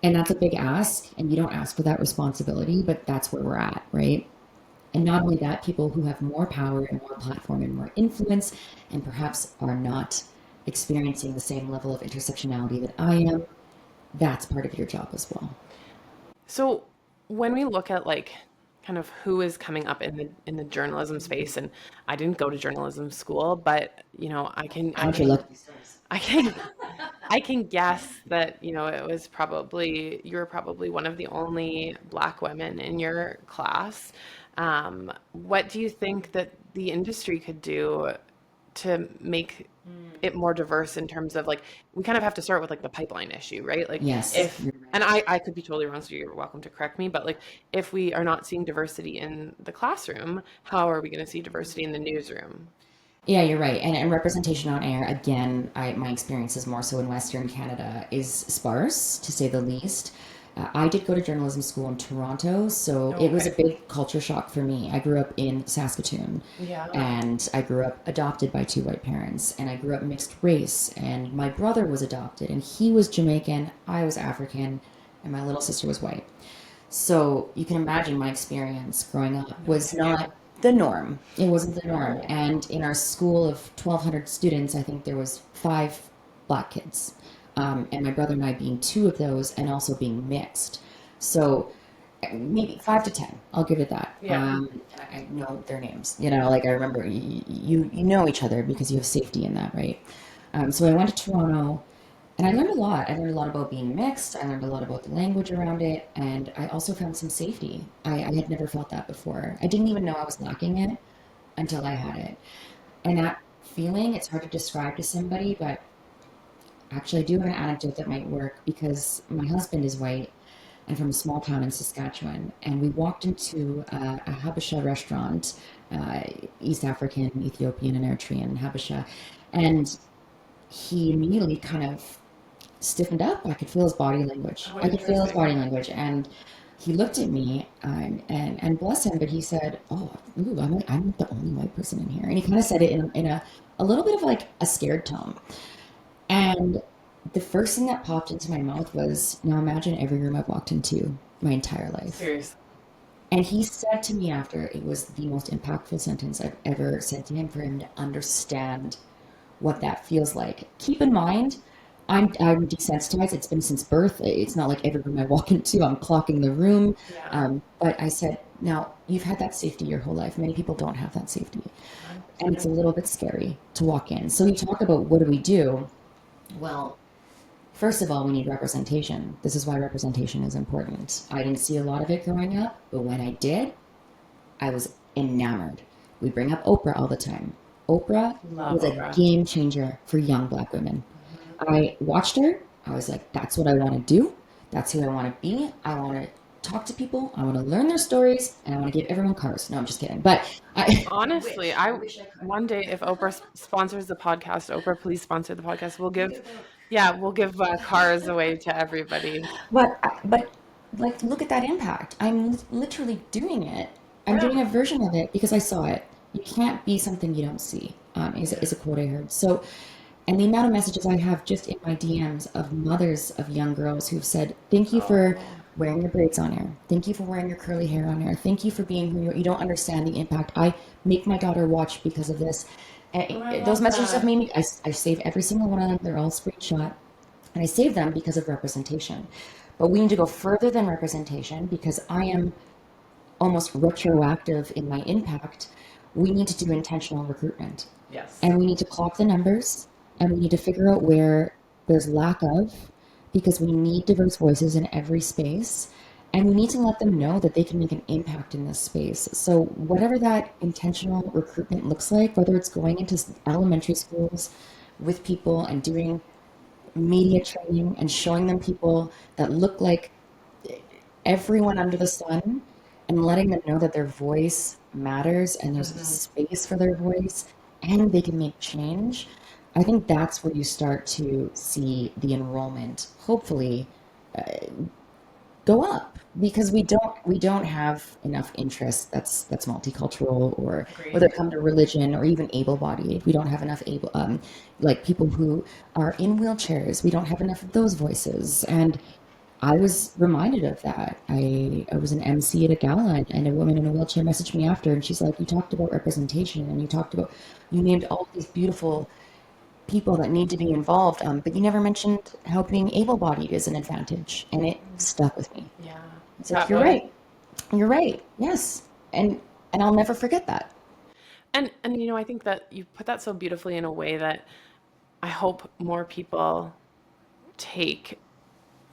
And that's a big ask. And you don't ask for that responsibility, but that's where we're at, right? And not only that, people who have more power and more platform and more influence and perhaps are not experiencing the same level of intersectionality that I am, that's part of your job as well. So when we look at like kind of who is coming up in the journalism space, and I didn't go to journalism school, but I can I Aren't you can lucky stars? I can I can guess that, you were probably one of the only Black women in your class. What do you think that the industry could do to make it more diverse in terms of like we kind of have to start with like the pipeline issue, right? Like Yes, if you're and right. I could be totally wrong, so you're welcome to correct me, but like if we are not seeing diversity in the classroom, how are we going to see diversity in the newsroom? Yeah, you're right. And representation on air, again, my experience is more so in Western Canada, is sparse, to say the least. I did go to journalism school in Toronto, so it was a Okay. big culture shock for me. I grew up in Saskatoon, Yeah. and I grew up adopted by two white parents, and I grew up mixed race, and my brother was adopted, and he was Jamaican, I was African, and my little sister was white. So you can imagine my experience growing up was Yeah. not the norm. It wasn't the norm. No. And in our school of 1,200 students, I think there was five black kids, and my brother and I being two of those, and also being mixed. So maybe 5 to 10. I'll give it that. Yeah. I know their names. Like I remember you know each other because you have safety in that, right? So I went to Toronto. And I learned a lot. I learned a lot about being mixed. I learned a lot about the language around it. And I also found some safety. I had never felt that before. I didn't even know I was lacking it until I had it. And that feeling, it's hard to describe to somebody, but actually, I do have an anecdote that might work because my husband is white and from a small town in Saskatchewan. And we walked into a Habesha restaurant, uh, East African, Ethiopian, and Eritrean Habesha. And he immediately kind of stiffened up. I could feel his body language. Oh, I could feel his interesting. body language, and he looked at me, and bless him, but he said, "Oh, ooh, I'm the only white person in here," and he kind of said it in a little bit of like a scared tone. And the first thing that popped into my mouth was, "Now imagine every room I've walked into my entire life." Seriously. And he said to me after, it was the most impactful sentence I've ever said to him for him to understand what that feels like. Keep in mind, I'm desensitized. It's been since birth. It's not like every room I walk into, I'm clocking the room. Yeah. But I said, now you've had that safety your whole life. Many people don't have that safety, and it's a 100%. little bit scary to walk in. So you talk about what do we do? Well, first of all, we need representation. This is why representation is important. I didn't see a lot of it growing up, but when I did, I was enamored. We bring up Oprah all the time. Oprah Love was a Oprah. game changer for young black women. I watched her. I was like, that's what I want to do. That's who I want to be. I want to talk to people. I want to learn their stories, and I want to give everyone cars. No, I'm just kidding. But I Honestly, wish. I wish I could. one day if Oprah sponsors the podcast, Oprah, please sponsor the podcast. Yeah, we'll give cars away to everybody. But like, look at that impact. I'm literally doing it. I'm doing a version of it because I saw it. You can't be something you don't see, is a quote I heard. So, and the amount of messages I have just in my DMs of mothers of young girls who've said, thank you for wearing your braids on air. Thank you for wearing your curly hair on air. Thank you for being who you are. You don't understand the impact. I make my daughter watch because of this. And those messages have made me, I save every single one of them. They're all screenshot. And I save them because of representation. But we need to go further than representation because I am almost retroactive in my impact. We need to do intentional recruitment. Yes. And we need to clock the numbers and we need to figure out where there's lack of, because we need diverse voices in every space. And we need to let them know that they can make an impact in this space. So, whatever that intentional recruitment looks like, whether it's going into elementary schools with people and doing media training and showing them people that look like everyone under the sun and letting them know that their voice matters and there's a space for their voice and they can make change. I think that's where you start to see the enrollment hopefully go up because we don't have enough interest that's multicultural or whether it come to religion or even able-bodied. We don't have enough like people who are in wheelchairs. We don't have enough of those voices. And I was reminded of that. I was an MC at a gala, and a woman in a wheelchair messaged me after, and she's like, "You talked about representation, and you named all these beautiful people that need to be involved, but you never mentioned how being able-bodied is an advantage," and it stuck with me. Yeah. It's like, you're right, yes, and I'll never forget that. And I think that you put that so beautifully in a way that I hope more people take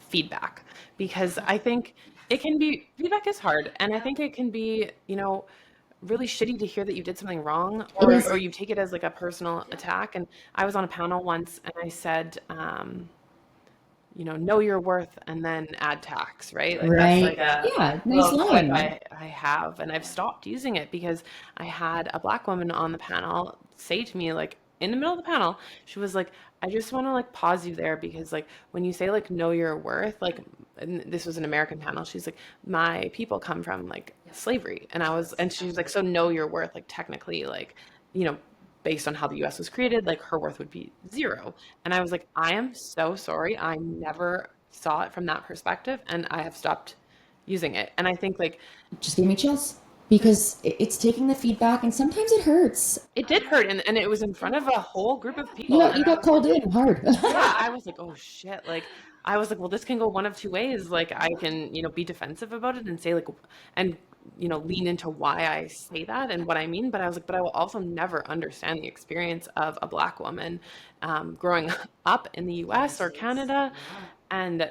feedback, because I think it can be, feedback is hard, and I think it can be, really shitty to hear that you did something wrong, It or is. you take it as like a personal attack. And I was on a panel once and I said, know your worth and then add tax, right? Like that's like Right. a Yeah, nice little clip line. I have, and I've stopped using it because I had a black woman on the panel say to me, like in the middle of the panel, she was like, I just want to like pause you there because like when you say like know your worth, like, and this was an American panel, she's like, my people come from like slavery. And she's like, so know your worth, like technically, like, you know, based on how the US was created, like her worth would be zero. And I was like, I am so sorry. I never saw it from that perspective and I have stopped using it. And I think like Just gave me chills because it's taking the feedback, and sometimes it hurts. it did hurt, and it was in front of a whole group of You people. got And you got called in hard. yeah, I was like, oh shit. Like I was like, well, this can go one of two ways. Like I can, be defensive about it and say like, and lean into why I say that and what I mean. But I was like, but I will also never understand the experience of a black woman growing up in the US or Canada. And,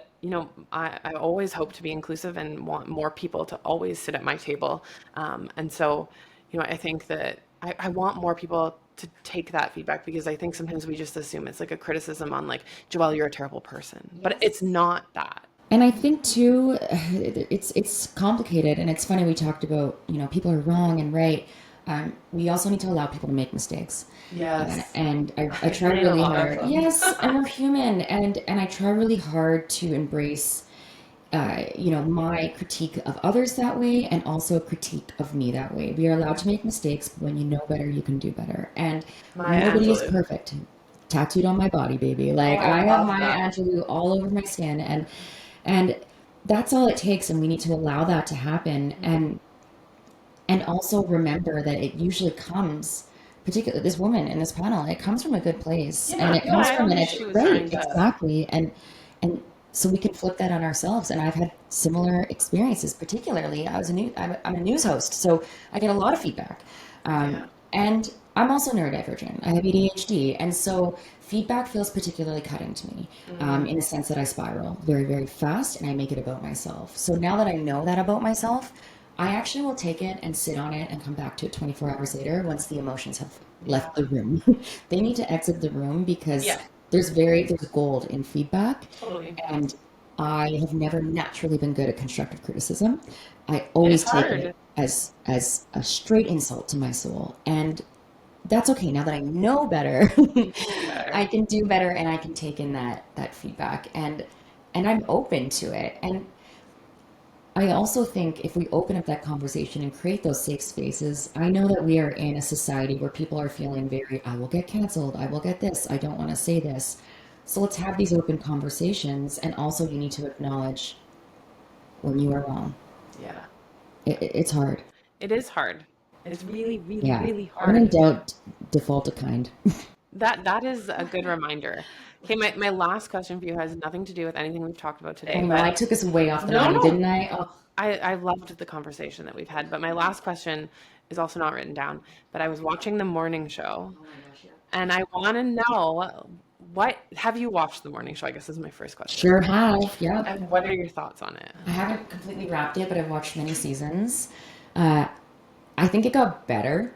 I always hope to be inclusive and want more people to always sit at my table. And so, I think that I want more people to take that feedback, because I think sometimes we just assume it's like a criticism on like, Joelle, you're a terrible person. But it's not that. And I think too, it's complicated, and it's funny. We talked about people are wrong and right. We also need to allow people to make mistakes. Yes. And I try made a really lot of hard. them. Yes, and we're human, and I try really hard to embrace, my critique of others that way, and also critique of me that way. We are allowed to make mistakes, but when you know better, you can do better. And My nobody is Angelou. perfect. Tattooed on my body, baby. Like Oh, I I have love my that. Angelou all over my skin, and that's all it takes, and we need to allow that to happen, and also remember that it usually comes, particularly this woman in this panel, it comes from a good place, and Yeah, it yeah, comes I don't from an think she was right, trying to. exactly, and so we can flip that on ourselves. And I've had similar experiences. Particularly, I'm a news host, so I get a lot of feedback, Yeah. and I'm also neurodivergent. I have ADHD, and so feedback feels particularly cutting to me, in the sense that I spiral very, very fast, and I make it about myself. So now that I know that about myself, I actually will take it and sit on it and come back to it 24 hours later once the emotions have Yeah. left the room. They need to exit the room because Yeah. there's gold in feedback, Totally. and I have never naturally been good at constructive criticism. I It's always take it hard. as a straight insult to my soul, and that's okay. Now that I know better, You can do better. I can do better, and I can take in that feedback, and I'm open to it. And I also think if we open up that conversation and create those safe spaces, I know that we are in a society where people are feeling very, I will get canceled, I will get this, I don't want to say this. So let's have these open conversations. And also, you need to acknowledge when you are wrong. Yeah. It's hard. It is hard. It's really, really, Yeah. really When in hard. doubt, default to kind. That is a good reminder. Okay, my last question for you has nothing to do with anything we've talked about I today, know but I took us way off the no, money, no. didn't I? Oh, I loved the conversation that we've had, but my last question is also not written down. But I was watching the morning show, oh my gosh, yeah. and I want to know what have you watched the morning show? I guess is my first question. Sure have. Yep. And what are your thoughts on it? I haven't completely wrapped it, but I've watched many seasons. Uh, I think it got better.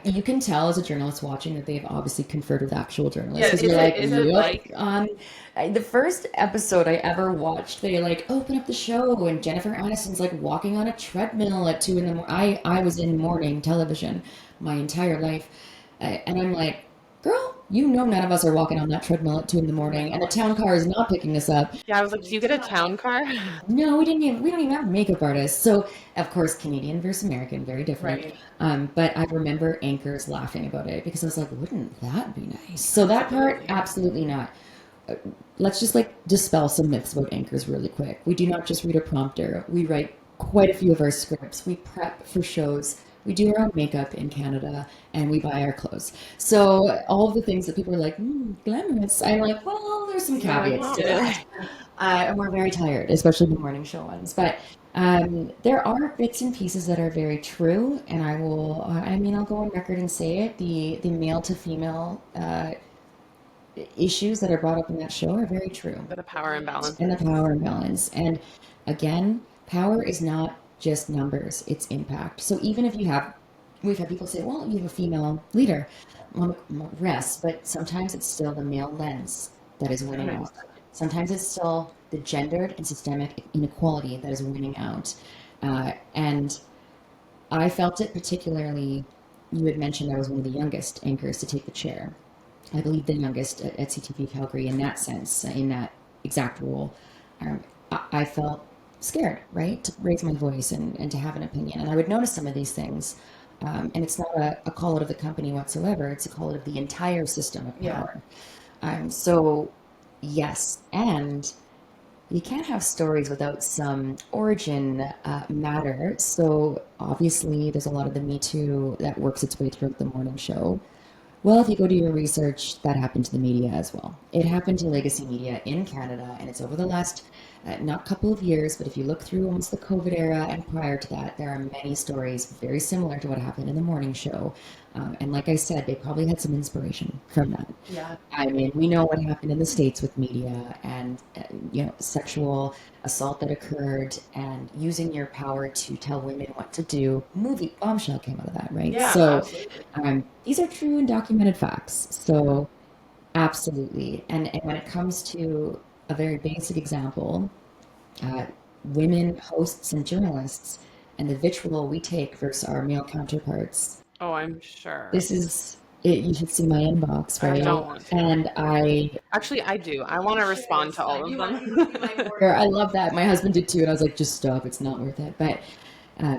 You can tell as a journalist watching that they've obviously conferred with actual journalists because you're like, is it yep. like The first episode I ever watched, they like open up the show and Jennifer Aniston's like walking on a treadmill at 2 in the morning. I was in morning television my entire life, and I'm like, girl, you know none of us are walking on that treadmill at 2 in the morning, and the town car is not picking us up. yeah, I was like, do you get a town car? No, we don't even have makeup artists. So of course, Canadian versus American, very different. Right. But I remember anchors laughing about it because I was like, wouldn't that be nice? So that part, absolutely not. Uh, Let's just like dispel some myths about anchors really quick. We do not just read a prompter. We write quite a few of our scripts. We prep for shows. We do our own makeup in Canada, and we buy our clothes. So all of the things that people are like, glamorous. I'm like, well, there's some caveats to that. And we're very tired, especially the morning show ones. But there are bits and pieces that are very true, and I will. I mean, I'll go on record and say it. The male to female issues that are brought up in that show are very true, The power imbalance. and the power imbalance. And again, power is not just numbers; it's impact. So even if you have, we've had people say, "Well, you have a female leader." Well, rest, but sometimes it's still the male lens that is winning out. Sometimes it's still the gendered and systemic inequality that is winning out. And I felt it particularly. You had mentioned I was one of the youngest anchors to take the chair. I believe the youngest at CTV Calgary in that sense, in that exact role. I felt scared, right, to raise my voice and to have an opinion. And I would notice some of these things. And it's not a call out of the company whatsoever. It's a call out of the entire system of Yeah. power. So, yes. And you can't have stories without some origin matter. So, obviously, there's a lot of the Me Too that works its way throughout the morning show. Well, if you go do your research, that happened to the media as well. It happened to legacy media in Canada, and it's over the last not couple of years, but if you look through almost the COVID era and prior to that, there are many stories very similar to what happened in the morning show. And like I said, they probably had some inspiration from that. Yeah. I mean, we know what happened in the States with media and, sexual assault that occurred and using your power to tell women what to do. Movie Bombshell came out of that, right? Yeah, So absolutely. these are true and documented facts. So absolutely. And when it comes to a very basic example, uh, women hosts and journalists and the vitriol we take versus our male counterparts. Oh, I'm sure. This is it. You should see my inbox, I right? don't want to. And Actually, I do. I want to respond to all of them. I love that. My husband did too, and I was like, just stop. It's not worth it. But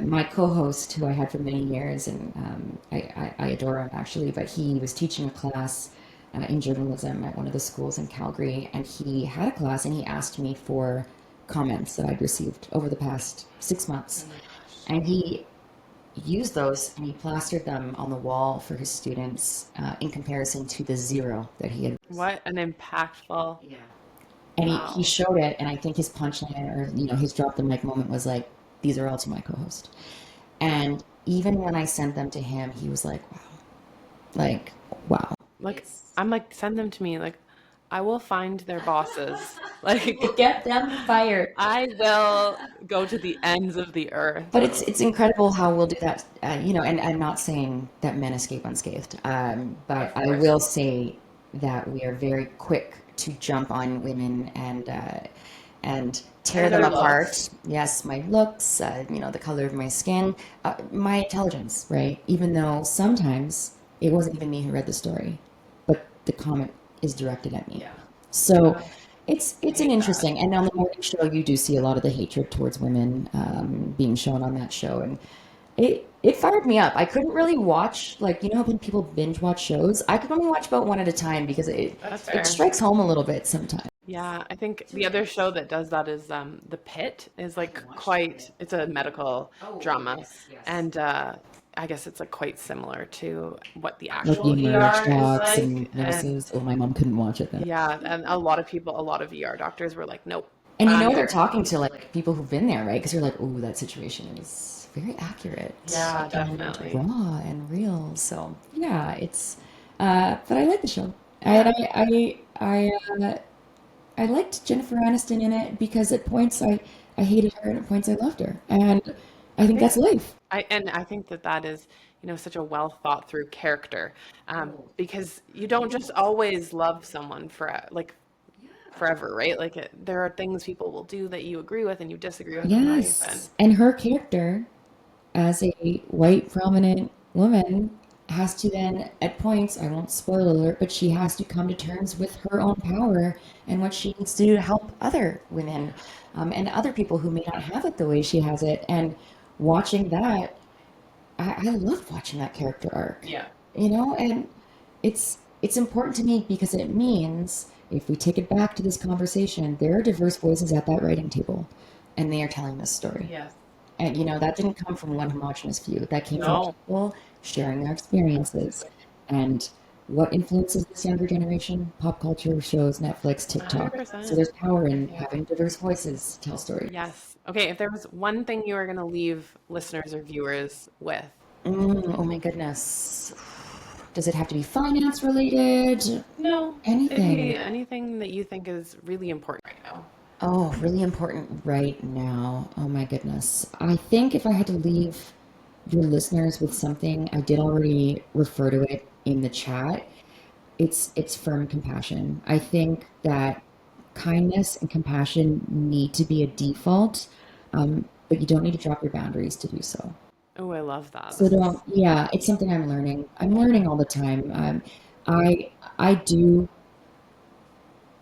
my co-host, who I had for many years, and I adore him actually, but he was teaching a class in journalism at one of the schools in Calgary, and he had a class, and he asked me for comments that I'd received over the past 6 months, and he used those and he plastered them on the wall for his students in comparison to the zero that he had. What an impactful. Yeah. And Wow. he showed it, and I think his punchline or his drop the mic moment was like, "These are all to my co-host." And even when I sent them to him, he was like, "Wow, like wow." Like, I'm like, send them to me. Like, I will find their bosses. Like, Get them fired. I will go to the ends of the earth. But it's incredible how we'll do that, and I'm not saying that men escape unscathed, but I will say that we are very quick to jump on women and tear And them their apart. looks. Yes, my looks, the color of my skin, my intelligence, right? Even though sometimes it wasn't even me who read the story, but the comment is directed at me. Yeah. So It's an interesting, and on the morning show, you do see a lot of the hatred towards women being shown on that show, and it fired me up. I couldn't really watch, like, you know when people binge watch shows, I could only watch about one at a time because That's it fair. strikes home a little bit sometimes. Yeah, I think the other show that does that is The Pit is like quite, it's a medical drama. And I guess it's like quite similar to what the Like actual the emerge ER is docs like. and And nurses. Oh, my mom couldn't watch it then. yeah, and a lot of people, a lot of ER doctors were like, nope. And you know they're talking to like people who've been there, right? Because you're like, oh, that situation is very accurate. Yeah, And definitely. raw and real. So yeah, it's. But I like the show. I liked Jennifer Aniston in it because at points I hated her and at points I loved her, and I think that's life. I think that that is, such a well thought through character, because you don't just always love someone for like forever, right? Like there are things people will do that you agree with and you disagree with in life, and Yes, and her character as a white prominent woman has to then at points, I won't spoil alert, but she has to come to terms with her own power and what she needs to do to help other women and other people who may not have it the way she has it. And watching that, I loved watching that character arc, yeah, and it's important to me because it means if we take it back to this conversation, there are diverse voices at that writing table, and they are telling this story. yes, And that didn't come from one homogenous view. That came from no, people sharing their experiences. And what influences this younger generation? Pop culture, shows, Netflix, TikTok. So 100%. there's power in Yeah. having diverse voices tell stories. Yes. Okay, if there was one thing you were going to leave listeners or viewers with. Oh my goodness. Does it have to be finance related? No, it could Anything. be anything that you think is really important right now. Oh, really important right now. Oh my goodness. I think if I had to leave your listeners with something, I did already refer to it in the chat. It's firm compassion. I think that kindness and compassion need to be a default, but you don't need to drop your boundaries to do so. Oh, I love that. So This don't, is, yeah, it's something I'm learning. I'm learning all the time. I I do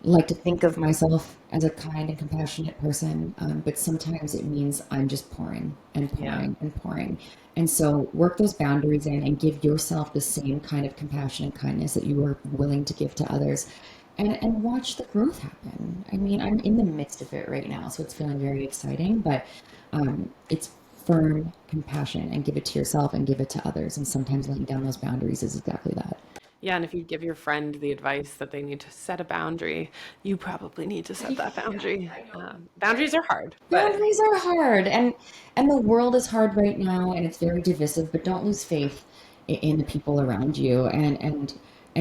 like to think of myself as a kind and compassionate person, but sometimes it means I'm just pouring and yeah. pouring and pouring. And so work those boundaries in and give yourself the same kind of compassion and kindness that you are willing to give to others. And watch the growth happen. I mean, I'm in the midst of it right now, so it's feeling very exciting, but it's firm compassion and give it to yourself and give it to others. And sometimes laying down those boundaries is exactly that. Yeah, and if you give your friend the advice that they need to set a boundary, you probably need to set that boundary. Boundaries are hard, but Boundaries are hard, and the world is hard right now, and it's very divisive. But don't lose faith in the people around you, and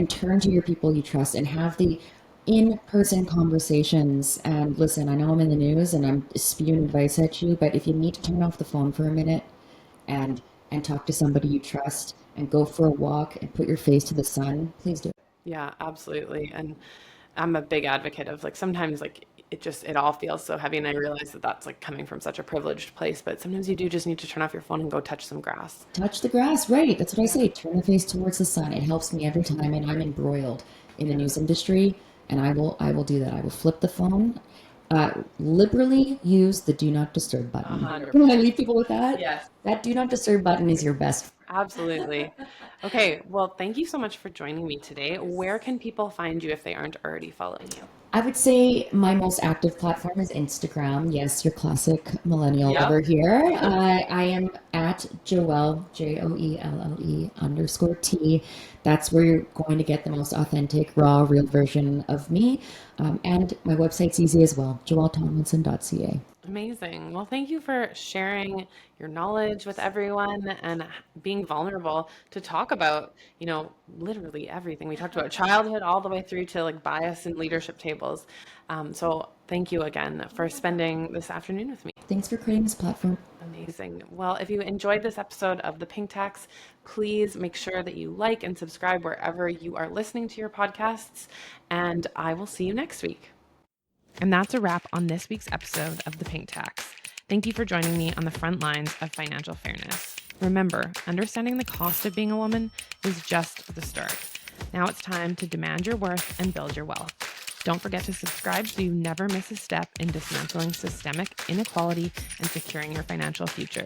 turn to your people you trust, and have the in-person conversations. And listen, I know I'm in the news and I'm spewing advice at you, but if you need to turn off the phone for a minute and talk to somebody you trust and go for a walk and put your face to the sun, please do it. yeah, absolutely. And I'm a big advocate of like sometimes like it all feels so heavy, and I realize that that's like coming from such a privileged place, but sometimes you do just need to turn off your phone and go touch some grass. Touch the grass, right? That's what I say. Turn the face towards the sun. It helps me every time, and I'm embroiled in the news industry, and I will do that. I will flip the phone. Liberally use the do not disturb button. Can I 100%. leave people with that? Yes. That do not disturb button is your best. Absolutely. Okay, well, thank you so much for joining me today. Where can people find you if they aren't already following you? I would say my most active platform is Instagram. Yes, your classic millennial Yep. over here. I am at Joelle, Joelle_T. That's where you're going to get the most authentic, raw, real version of me. And my website's easy as well, joelletomlinson.ca. Amazing. Well, thank you for sharing your knowledge with everyone and being vulnerable to talk about, literally everything. We talked about childhood all the way through to like bias in leadership tables. So thank you again for spending this afternoon with me. Thanks for creating this platform. Amazing. Well, if you enjoyed this episode of The Pink Tax, please make sure that you like and subscribe wherever you are listening to your podcasts, and I will see you next week. And that's a wrap on this week's episode of The Pink Tax. Thank you for joining me on the front lines of financial fairness. Remember, understanding the cost of being a woman is just the start. Now it's time to demand your worth and build your wealth. Don't forget to subscribe so you never miss a step in dismantling systemic inequality and securing your financial future.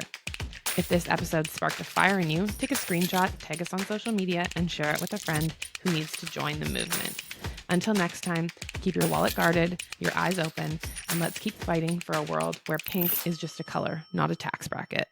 If this episode sparked a fire in you, take a screenshot, tag us on social media, and share it with a friend who needs to join the movement. Until next time, keep your wallet guarded, your eyes open, and let's keep fighting for a world where pink is just a color, not a tax bracket.